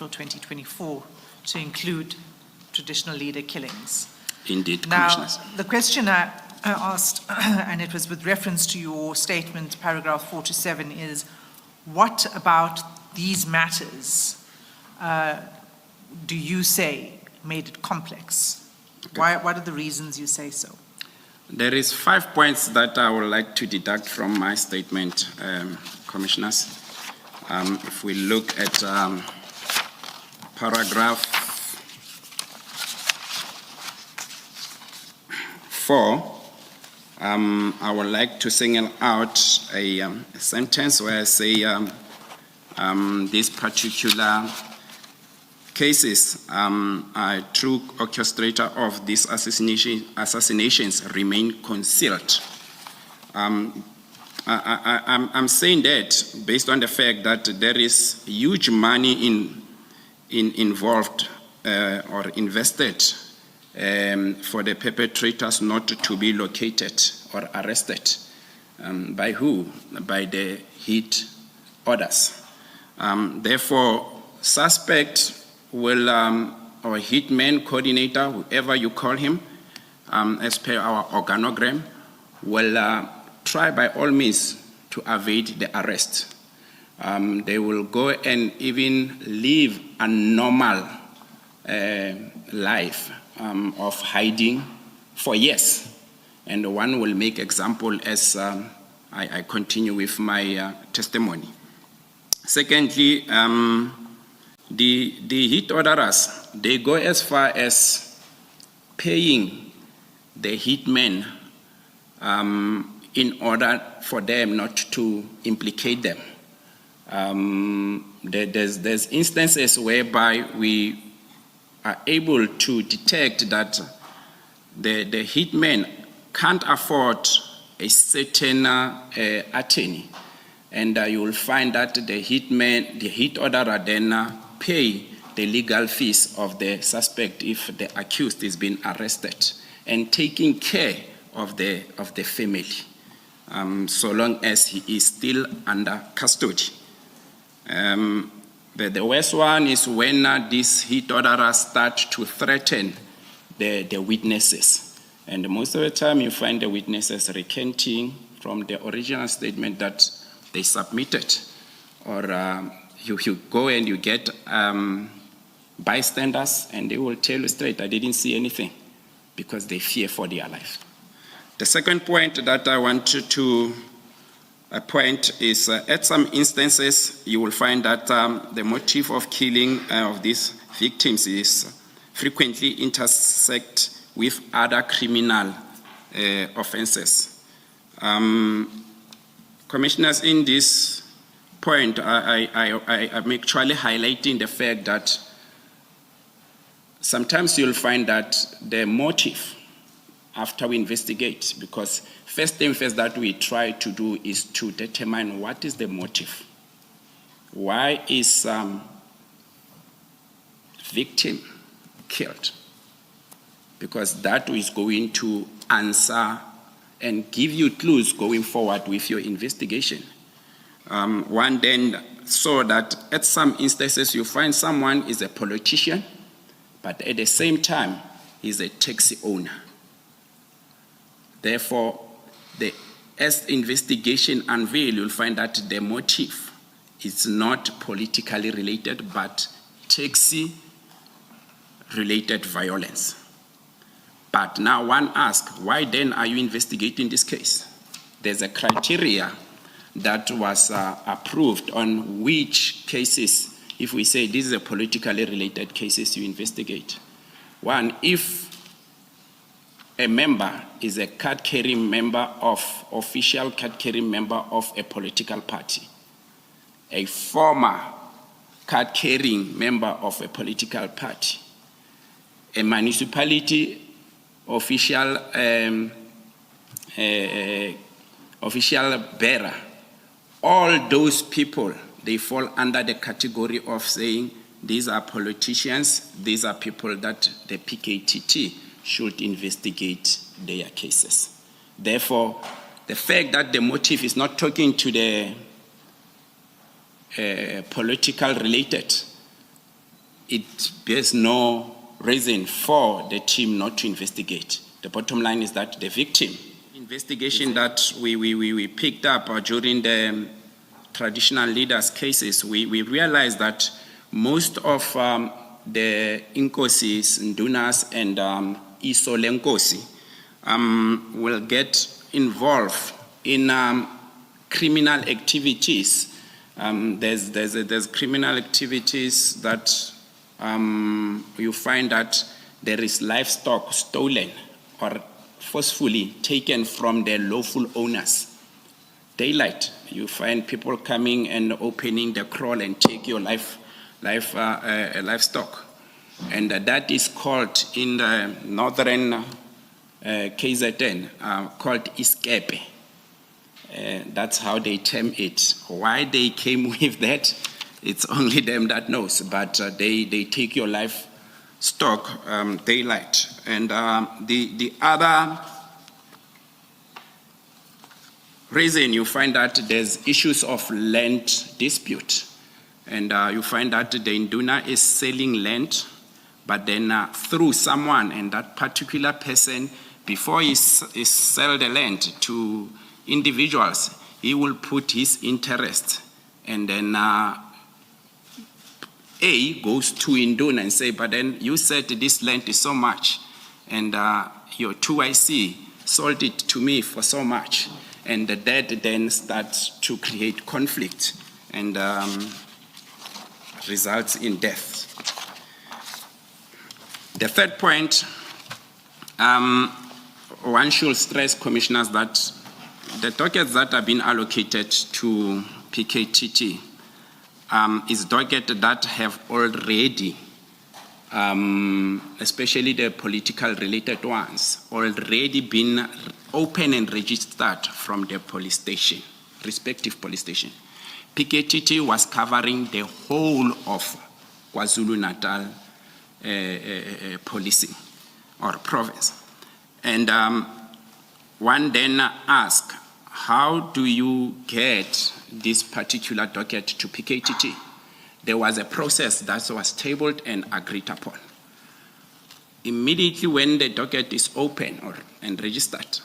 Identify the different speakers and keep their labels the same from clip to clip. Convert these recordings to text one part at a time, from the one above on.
Speaker 1: 2024 to include traditional leader killings.
Speaker 2: Indeed,
Speaker 1: Now,
Speaker 2: Commissioners.
Speaker 1: the question I asked, and it was with reference to your statement, paragraph 4 to 7, is what about these matters do you say made it complex?
Speaker 2: Okay.
Speaker 1: What are the reasons you say so?
Speaker 2: There is 5 points that I would like to deduct from my statement, Commissioners. If we look at paragraph 4, I would like to single out a sentence where I say these particular cases are true orchestrator of these assassinations remain concealed. I'm saying that based on the fact that there is huge money involved or invested for the perpetrators not to be located or arrested. By who? By the hit orders. Therefore, suspect will, or hitman coordinator, whoever you call him, as per our organogram, will try by all means to evade the arrest. They will go and even live a normal life of hiding for years. And one will make example as I continue with my testimony. Secondly, the hit orderers, they go as far as paying the hitmen in order for them not to implicate them. There's instances whereby we are able to detect that the hitmen can't afford a certain attorney, and you will find that the hit orderer then pay the legal fees of the suspect if the accused is being arrested, and taking care of the family, so long as he is still under custody. The worst one is when these hit orderers start to threaten the witnesses. And most of the time you find the witnesses recanting from the original statement that they submitted. Or you go and you get bystanders and they will tell you straight, I didn't see anything, because they fear for their life. The second point that I wanted to point is at some instances you will find that the motive of killing of these victims is frequently intersect with other criminal offenses. Commissioners, in this point, I'm actually highlighting the fact that sometimes you'll find that the motive after we investigate, because first thing first that we try to do is to determine what is the motive. Why is victim killed? Because that is going to answer and give you clues going forward with your investigation. One then saw that at some instances you find someone is a politician, but at the same time he's a taxi owner. Therefore, as investigation unveil, you'll find that the motive is not politically related, but taxi-related violence. But now one asks, why then are you investigating this case? There's a criteria that was approved on which cases, if we say this is a politically related cases, you investigate. One, if a member is a card-carrying member of, official card-carrying member of a political party, a former card-carrying member of a political party, a municipality official bearer, all those people, they fall under the category of saying these are politicians, these are people that the PKTT should investigate their cases. Therefore, the fact that the motive is not talking to the political related, it bears no reason for the team not to investigate. The bottom line is that the victim investigation that we picked up during the traditional leaders cases, we realized that most of the Inkosis, Ndunas, and Iso Lenkosi will get involved in criminal activities. There's criminal activities that you find that there is livestock stolen or forcefully taken from their lawful owners. Daylight, you find people coming and opening the kraal and take your livestock. And that is called in the northern KZN, called iskepe. That's how they term it. Why they came with that, it's only them that knows, but they take your livestock daylight. And the other reason you find that there's issues of land dispute. And you find that the Induna is selling land, but then through someone, and that particular person, before he sell the land to individuals, he will put his interest, and then A goes to Induna and say, but then you said this land is so much, and your 2IC sold it to me for so much, and that then starts to create conflict and results in death. The third point, one should stress, commissioners, that the dockets that have been allocated to PKTT is dockets that have already, especially the political related ones, already been open and registered from the police station, respective police station. PKTT was covering the whole of KwaZulu-Natal policing or province. And one then asked, how do you get this particular docket to PKTT? There was a process that was tabled and agreed upon. Immediately when the docket is open and registered,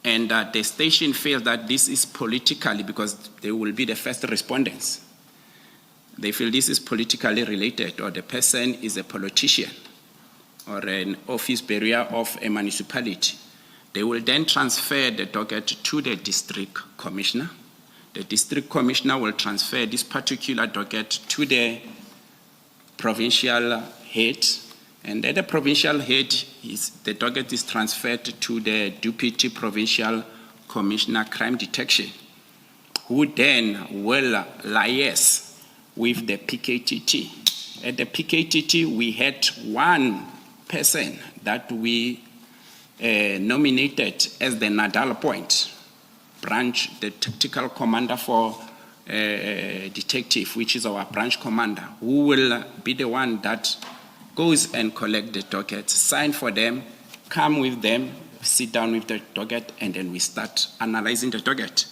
Speaker 2: and the station feels that this is politically, because they will be the first respondents, they feel this is politically related, or the person is a politician or an office bearer of a municipality, they will then transfer the docket to the district commissioner. The district commissioner will transfer this particular docket to the provincial head, and then the provincial head, the docket is transferred to the deputy provincial commissioner crime detection, who then will liaise with the PKTT. At the PKTT, we had one person that we nominated as the Nadal Point branch, the tactical commander for detective, which is our branch commander, who will be the one that goes and collect the dockets, sign for them, come with them, sit down with the docket, and then we start analyzing the docket.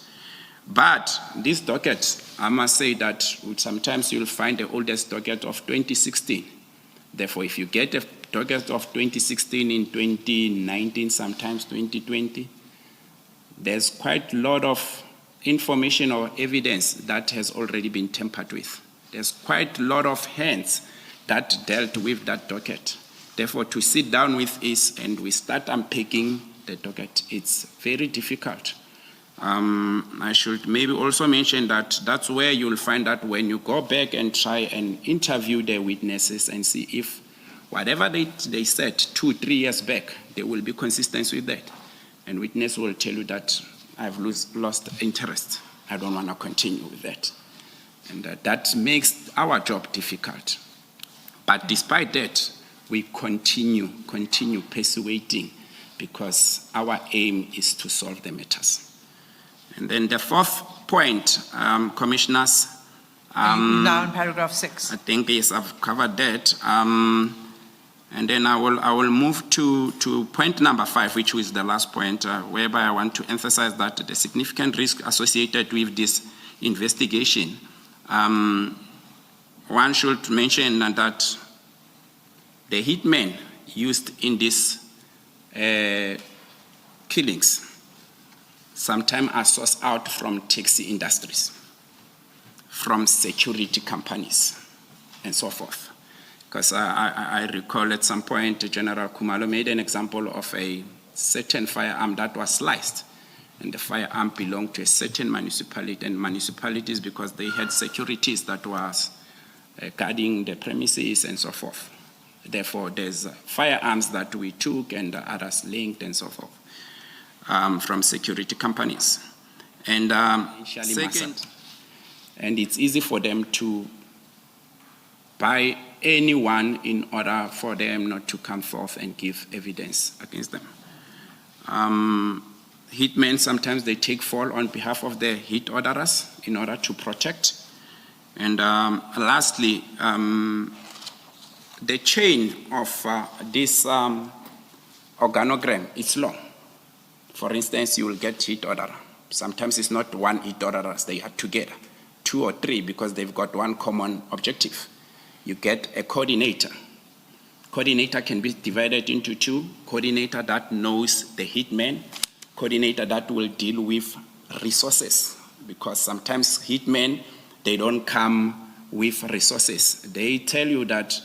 Speaker 2: But these dockets, I must say that sometimes you'll find the oldest docket of 2016. Therefore, if you get a docket of 2016 in 2019, sometimes 2020, there's quite a lot of information or evidence that has already been tampered with. There's quite a lot of hands that dealt with that docket. Therefore, to sit down with us and we start unpacking the docket, it's very difficult. I should maybe also mention that that's where you'll find that when you go back and try and interview the witnesses and see if whatever they said 2-3 years back, they will be consistent with that. And witness will tell you that I've lost interest. I don't want to continue with that. And that makes our job difficult. But despite that, we continue persuading, because our aim is to solve the matters. And then the fourth point, commissioners.
Speaker 1: Are you now in paragraph 6?
Speaker 2: I think, yes, I've covered that. And then I will move to point number 5, which is the last point, whereby I want to emphasize that the significant risk associated with this investigation one should mention that the hitmen used in these killings sometimes are sourced out from taxi industries, from security companies, and so forth. Because I recall at some point, General Khumalo made an example of a certain firearm that was sliced, and the firearm belonged to a certain municipality, and municipalities, because they had securities that was guarding the premises and so forth. Therefore, there's firearms that we took and others linked and so forth from security companies. And second, and it's easy for them to buy anyone in order for them not to come forth and give evidence against them. Hitmen, sometimes they take fall on behalf of the hit orderers in order to protect. And lastly, the chain of this organogram is long. For instance, you will get hit orderer. Sometimes it's not one hit orderers, they are together, 2 or 3, because they've got one common objective. You get a coordinator. Coordinator can be divided into 2. Coordinator that knows the hitman, coordinator that will deal with resources, because sometimes hitmen, they don't come with resources. They tell you that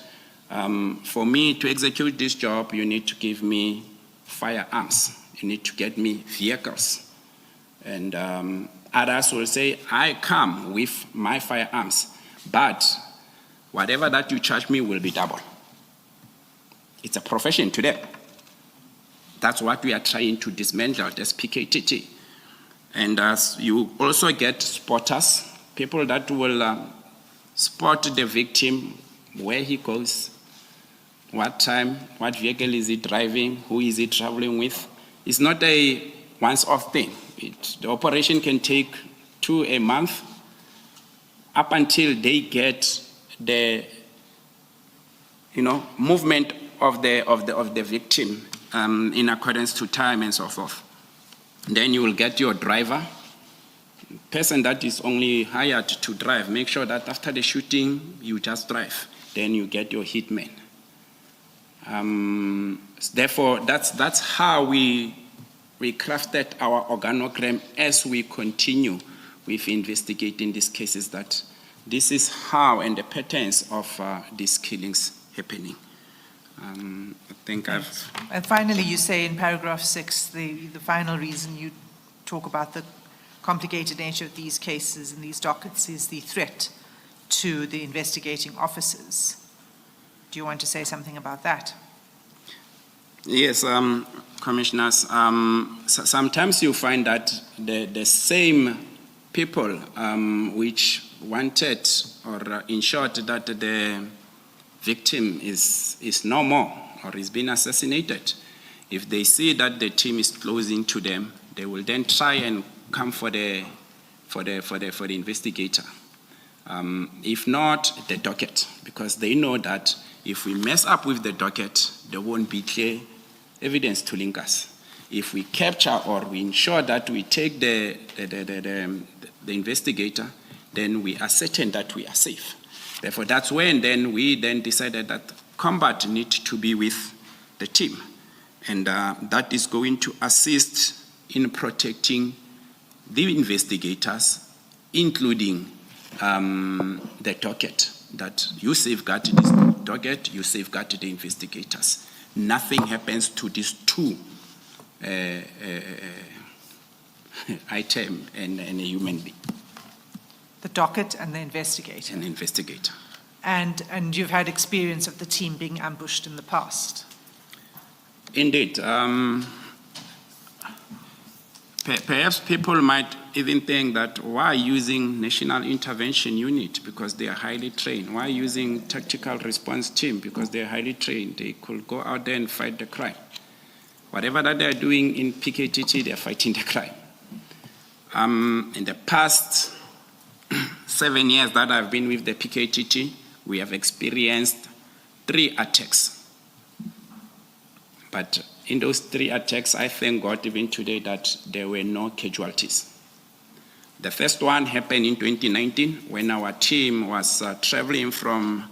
Speaker 2: for me to execute this job, you need to give me firearms. You need to get me vehicles. And others will say, I come with my firearms, but whatever that you charge me will be double. It's a profession to them. That's what we are trying to dismantle as PKTT. And as you also get spotters, people that will spot the victim, where he goes, what time, what vehicle is he driving, who is he traveling with. It's not a once-off thing. The operation can take 2 a month up until they get the movement of the victim in accordance to time and so forth. Then you will get your driver, person that is only hired to drive. Make sure that after the shooting, you just drive. Then you get your hitman. Therefore, that's how we crafted our organogram as we continue with investigating these cases, that this is how and the patterns of these killings happening. I think I've...
Speaker 1: And finally, you say in paragraph 6, the final reason you talk about the complicated nature of these cases and these dockets is the threat to the investigating officers. Do you want to say something about that?
Speaker 2: Yes, commissioners. Sometimes you find that the same people which wanted or ensured that the victim is no more or is being assassinated, if they see that the team is closing to them, they will then try and come for the investigator. If not, the docket, because they know that if we mess up with the docket, there won't be clear evidence to link us. If we capture or we ensure that we take the investigator, then we are certain that we are safe. Therefore, that's when then we decided that combat needs to be with the team. And that is going to assist in protecting the investigators, including the docket, that you safeguard this docket, you safeguard the investigators. Nothing happens to these 2 item and a human being.
Speaker 1: The docket and the investigator.
Speaker 2: An investigator.
Speaker 1: And you've had experience of the team being ambushed in the past?
Speaker 2: Indeed. Perhaps people might even think that why using National Intervention Unit, because they are highly trained? Why using Tactical Response Team, because they are highly trained? They could go out there and fight the crime. Whatever that they are doing in PKTT, they are fighting the crime. In the past 7 years that I've been with the PKTT, we have experienced 3 attacks. But in those 3 attacks, I thank God even today that there were no casualties. The first one happened in 2019 when our team was traveling from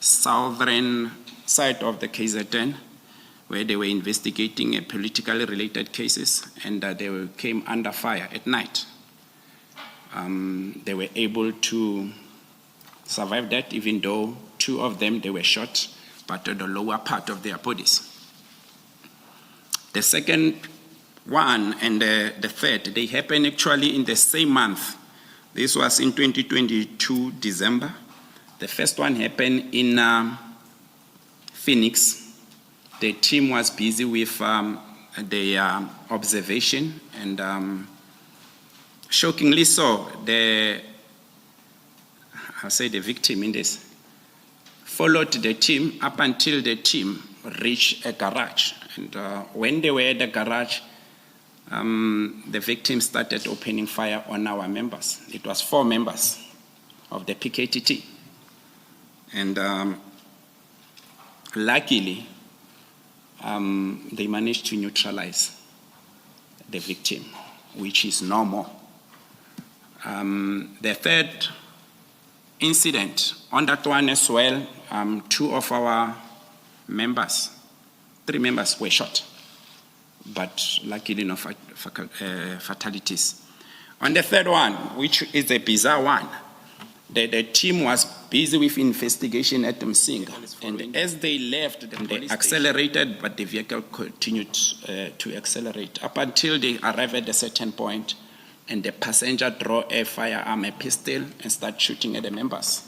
Speaker 2: southern side of the KZN, where they were investigating a politically related cases, and they came under fire at night. They were able to survive that, even though 2 of them, they were shot, but at the lower part of their bodies. The second one and the third, they happened actually in the same month. This was in 2022, December. The first one happened in Phoenix. The team was busy with the observation, and shockingly so, the victim in this followed the team up until the team reached a garage. And when they were at the garage, the victim started opening fire on our members. It was 4 members of the PKTT. And luckily, they managed to neutralize the victim, which is normal. The third incident, on that one as well, 2 of our members, 3 members were shot, but luckily no fatalities. On the third one, which is a bizarre one, the team was busy with investigation at Msinga, and as they left, they accelerated, but the vehicle continued to accelerate up until they arrived at a certain point, and the passenger drew a firearm, a pistol, and started shooting at the members.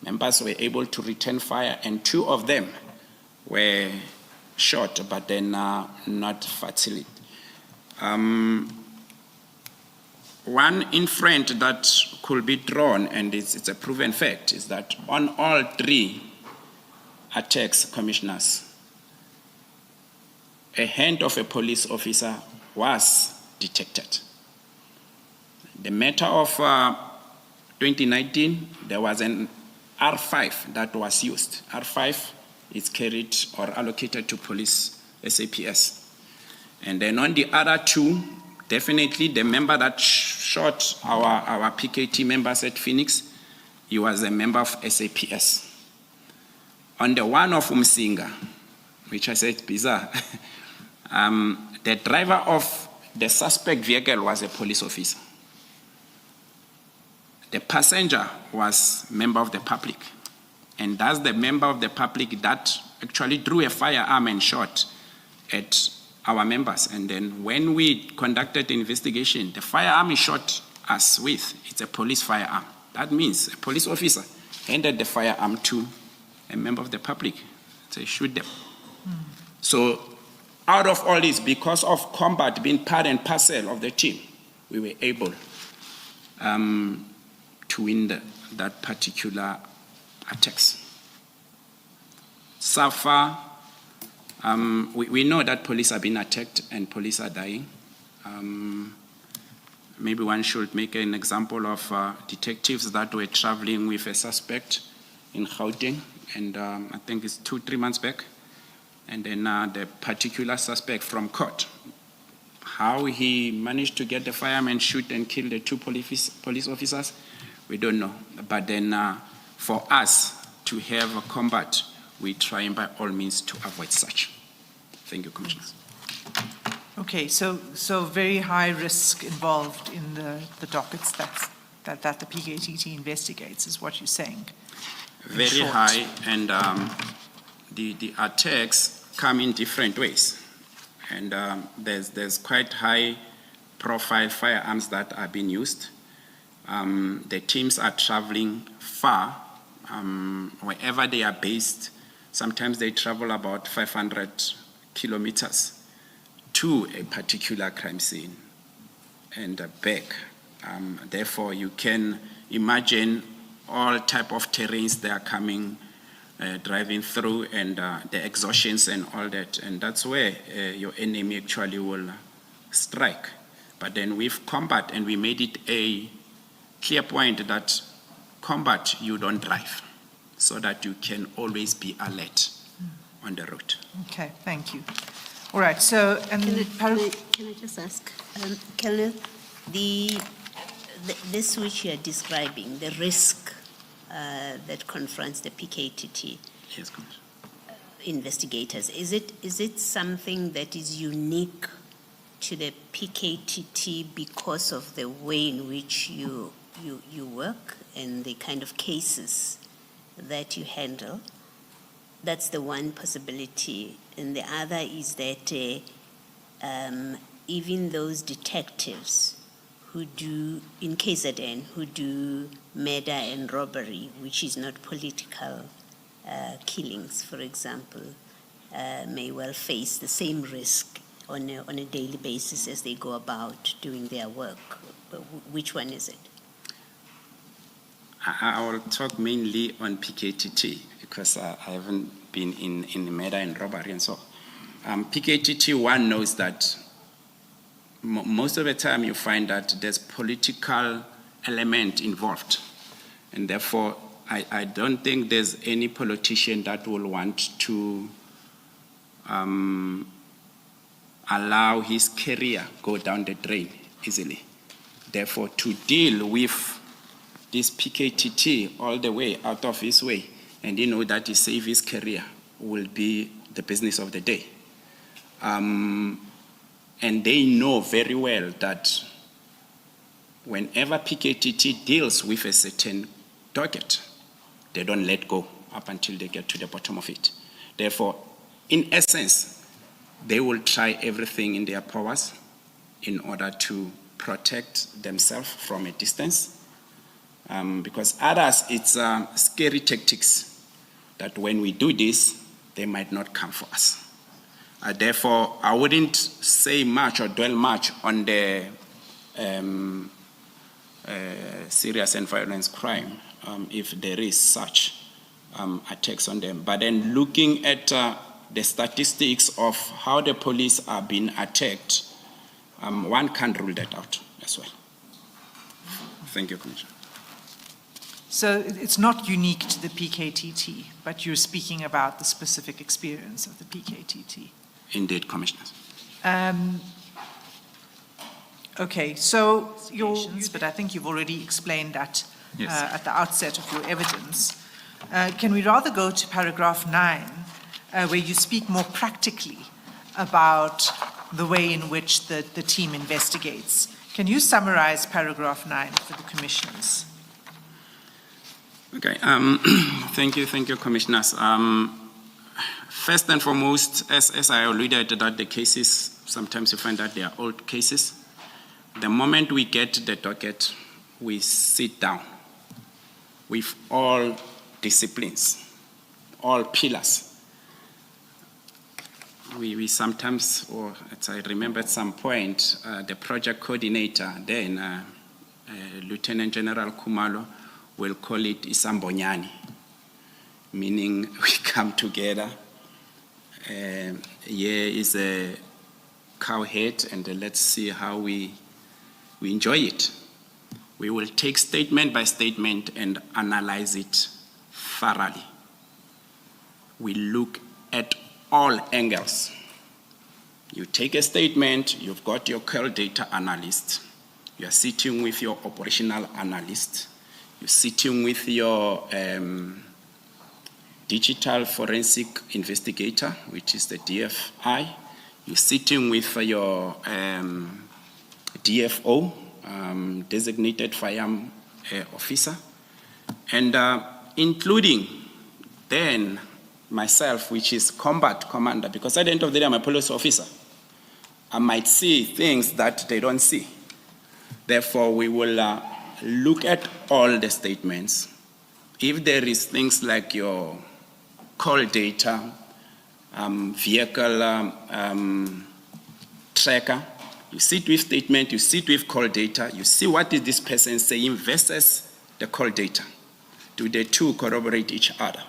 Speaker 2: Members were able to return fire, and 2 of them were shot, but then not fatally. One inference that could be drawn, and it's a proven fact, is that on all 3 attacks, commissioners, a hand of a police officer was detected. The matter of 2019, there was an R5 that was used. R5 is carried or allocated to police SAPS. And then on the other 2, definitely the member that shot our PKT members at Phoenix, he was a member of SAPS. On the one of Msinga, which I said bizarre, the driver of the suspect vehicle was a police officer. The passenger was a member of the public. And that's the member of the public that actually drew a firearm and shot at our members. And then when we conducted the investigation, the firearm he shot us with, it's a police firearm. That means a police officer handed the firearm to a member of the public to shoot them. So out of all this, because of combat being part and parcel of the team, we were able to win that particular attacks. So far, we know that police are being attacked and police are dying. Maybe one should make an example of detectives that were traveling with a suspect in Gauteng, and I think it's 2-3 months back. And then the particular suspect from court, how he managed to get the fireman, shoot and kill the 2 police officers, we don't know. But then for us to have a combat, we try by all means to avoid such. Thank you, Commissioners.
Speaker 1: Okay, so very high risk involved in the dockets that the PKTT investigates, is what you're saying.
Speaker 2: Very high, and the attacks come in different ways. And there's quite high profile firearms that are being used. The teams are traveling far, wherever they are based. Sometimes they travel about 500 kilometers to a particular crime scene and back. Therefore, you can imagine all type of terrains they are coming, driving through, and the exhaustions and all that. And that's where your enemy actually will strike. But then with combat, and we made it a clear point that combat, you don't drive, so that you can always be alert on the road.
Speaker 1: Okay, thank you. All right, so, and
Speaker 3: Can I just ask, Colonel, this which you are describing, the risk that confronts the PKTT
Speaker 2: Yes, Commissioner.
Speaker 3: investigators, is it something that is unique to the PKTT because of the way in which you work and the kind of cases that you handle? That's the one possibility. And the other is that even those detectives who do, in KZN, who do murder and robbery, which is not political killings, for example, may well face the same risk on a daily basis as they go about doing their work. But which one is it?
Speaker 2: I will talk mainly on PKTT because I haven't been in murder and robbery and so. PKTT, one knows that most of the time you find that there's political element involved. And therefore, I don't think there's any politician that will want to allow his career go down the drain easily. Therefore, to deal with this PKTT all the way out of his way, and you know that he save his career, will be the business of the day. And they know very well that whenever PKTT deals with a certain target, they don't let go up until they get to the bottom of it. Therefore, in essence, they will try everything in their powers in order to protect themselves from a distance. Because others, it's scary tactics that when we do this, they might not come for us. Therefore, I wouldn't say much or dwell much on the serious and violent crime if there is such attacks on them. But then looking at the statistics of how the police are being attacked, one can't rule that out as well. Thank you, Commissioner.
Speaker 1: So it's not unique to the PKTT, but you're speaking about the specific experience of the PKTT.
Speaker 2: Indeed, Commissioners.
Speaker 1: Okay, so but I think you've already explained that at the outset of your evidence. Can we rather go to paragraph 9, where you speak more practically about the way in which the team investigates? Can you summarize paragraph 9 for the commissioners?
Speaker 2: Okay, thank you, Commissioners. First and foremost, as I alluded that the cases, sometimes you find that they are old cases. The moment we get the docket, we sit down with all disciplines, all pillars. We sometimes, or as I remember at some point, the project coordinator, then Lieutenant General Khumalo, will call it Isambonyani, meaning we come together. Here is a cow head, and let's see how we enjoy it. We will take statement by statement and analyze it thoroughly. We look at all angles. You take a statement, you've got your call data analyst, you are sitting with your operational analyst, you're sitting with your digital forensic investigator, which is the DFI. You're sitting with your DFO, designated firearm officer, and including then myself, which is combat commander, because at the end of the day, I'm a police officer. I might see things that they don't see. Therefore, we will look at all the statements. If there is things like your call data, vehicle tracker, you sit with statement, you sit with call data, you see what is this person saying versus the call data. Do the two corroborate each other?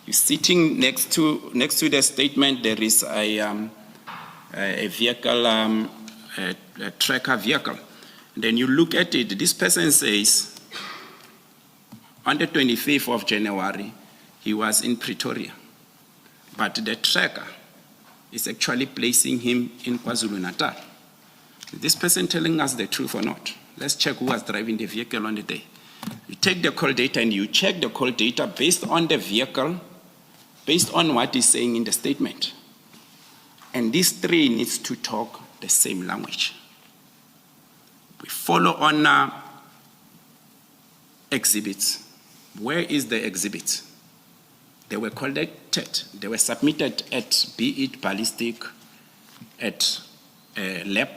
Speaker 2: You're sitting next to the statement, there is a vehicle, a tracker vehicle. Then you look at it, this person says, on the 25th of January, he was in Pretoria. But the tracker is actually placing him in KwaZulu-Natal. Is this person telling us the truth or not? Let's check who was driving the vehicle on the day. You take the call data and you check the call data based on the vehicle, based on what is saying in the statement. And these three needs to talk the same language. We follow on exhibits. Where is the exhibit? They were collected, they were submitted at, be it ballistic, at lab,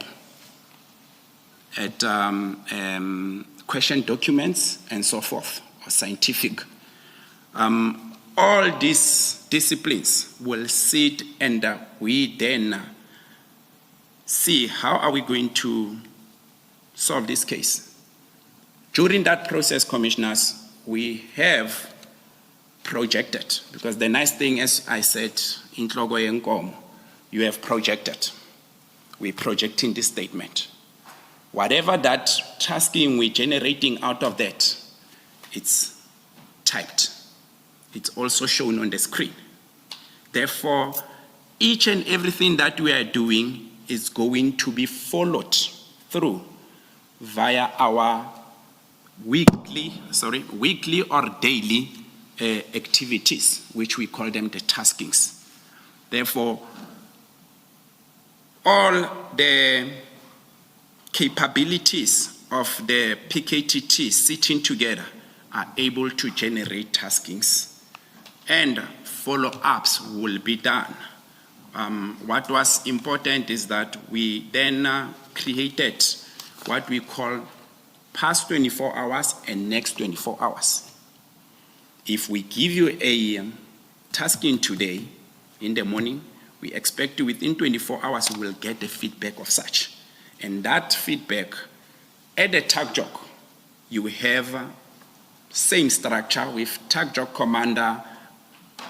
Speaker 2: at question documents, and so forth, or scientific. All these disciplines will sit and we then see how are we going to solve this case. During that process, commissioners, we have projected, because the nice thing, as I said, in Tlogo Yenkomo, you have projected. We're projecting this statement. Whatever that tasking we're generating out of that, it's typed. It's also shown on the screen. Therefore, each and everything that we are doing is going to be followed through via our weekly or daily activities, which we call them the taskings. Therefore, all the capabilities of the PKTT sitting together are able to generate taskings, and follow-ups will be done. What was important is that we then created what we call past 24 hours and next 24 hours. If we give you a tasking today in the morning, we expect within 24 hours we will get the feedback of such. And that feedback, at the TAGJOC, you will have same structure with TAGJOC commander,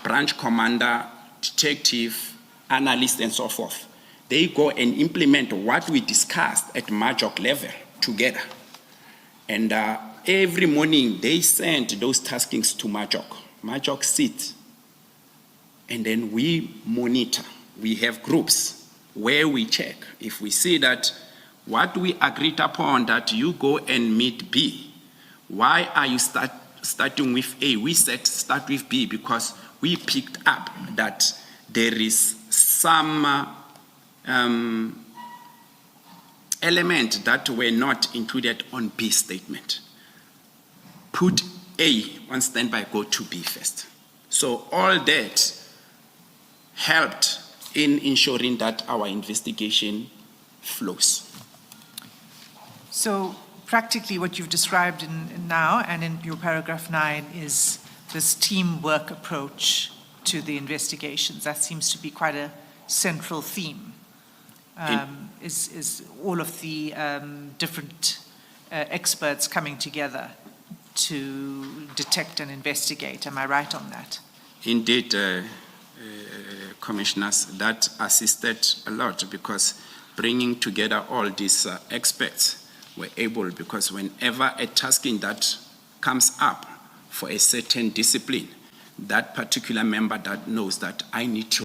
Speaker 2: branch commander, detective, analyst, and so forth. They go and implement what we discussed at MAJOC level together. And every morning they send those taskings to MAJOC. MAJOC sits, and then we monitor. We have groups where we check. If we see that what we agreed upon, that you go and meet B, why are you starting with A? We said start with B because we picked up that there is some element that were not included on B statement. Put A on standby, go to B first. So all that helped in ensuring that our investigation flows.
Speaker 1: So practically what you've described in now and in your paragraph 9 is this teamwork approach to the investigations. That seems to be quite a central theme. Is all of the different experts coming together to detect and investigate. Am I right on that?
Speaker 2: Indeed, commissioners, that assisted a lot, because bringing together all these experts were able, because whenever a tasking that comes up for a certain discipline, that particular member that knows that I need to